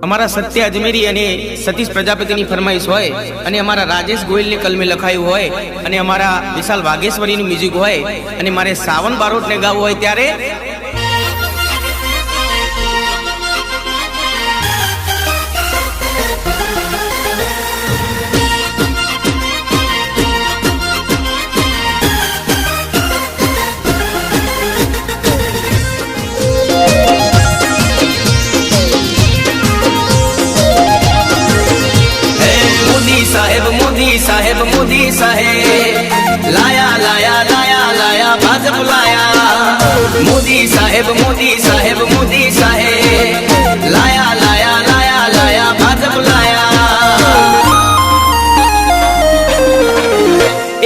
અમારા સત્ય અજમેરી અને સતીશ પ્રજાપતિની ફરમાઈશ હોય અને અમારા રાજેશ ગોયલની કલમે લખાયું હોય અને અમારા વિશાલ વાઘેશ્વરીની મ્યુઝિક હોય અને મારે સાવન બારોટને ગાવું હોય ત્યારે मोदी साहेब लाया लाया लाया लाया भाजप लाया मोदी साहेब लाया लाया लाया लाया भाजप लाया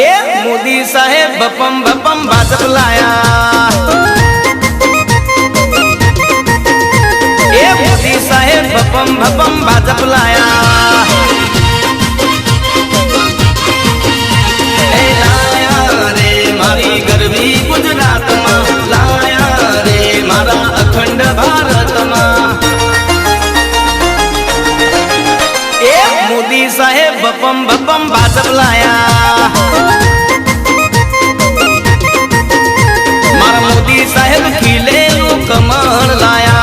ए मोदी साहेब बपम बपम भाजप लाया ए मोदी साहेब बपम बपम भाजप लाया गरवी गुजरात में लाया रे मारा अखंड भारत में ए मोदी साहेब बपम बपम भाजप लाया मारा मोदी साहेब खिले कमल लाया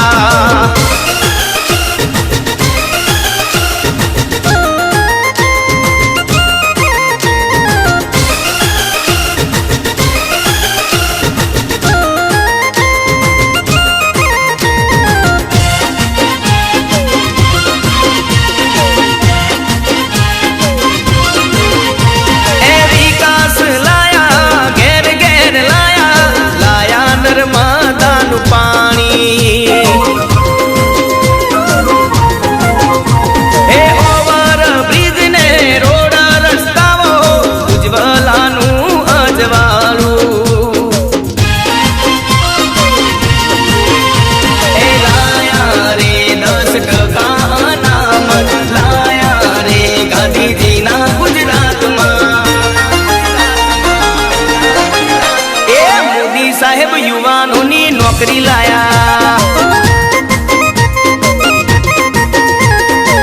साहेब युवानोनी नौकरी लाया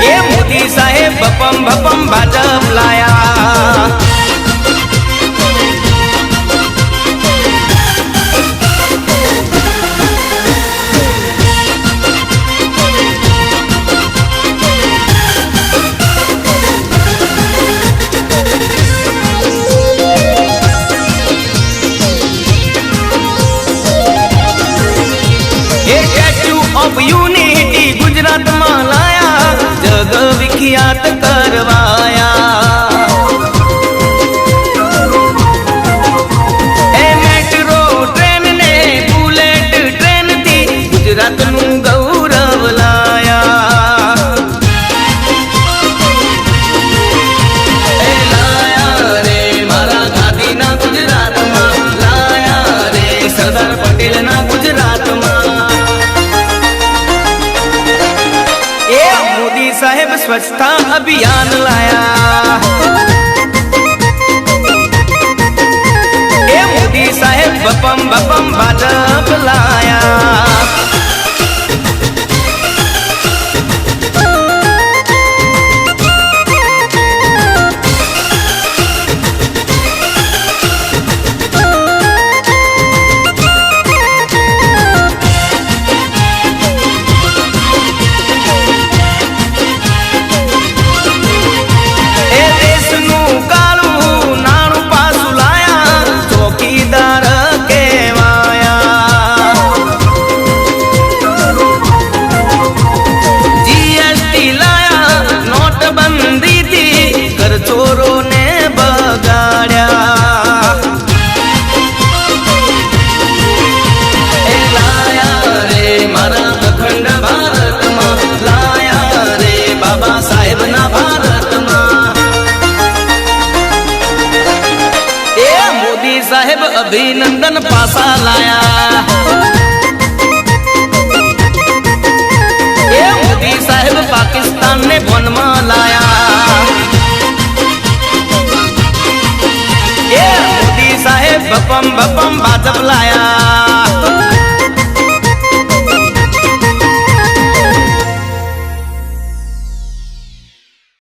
ए मोदी साहेब बपम बपम भाजप लाया ऑफ यूनिटी गुजरात में लाया जग विख्यात करवाया ए मेट्रो ट्रेन ने बुलेट ट्रेन थी गुजरात नु गौरव लाया ए लाया रे मारा गांधी ना गुजरात में लाया रे सरदार पटेल ना गुजरात में साहेब स्वच्छता अभियान लाया ए मोदी साहेब बपम बपम भाजप लाया चोरों ने बगाड़ा ए लाया रे मारा अखंड भारत में लाया रे बाबा साहेब ना भारत में ए मोदी साहेब अभिनंदन पासा लाया ए मोदी साहेब पाकिस्तान ने वन में लाया बपम बपम भाजप लाया।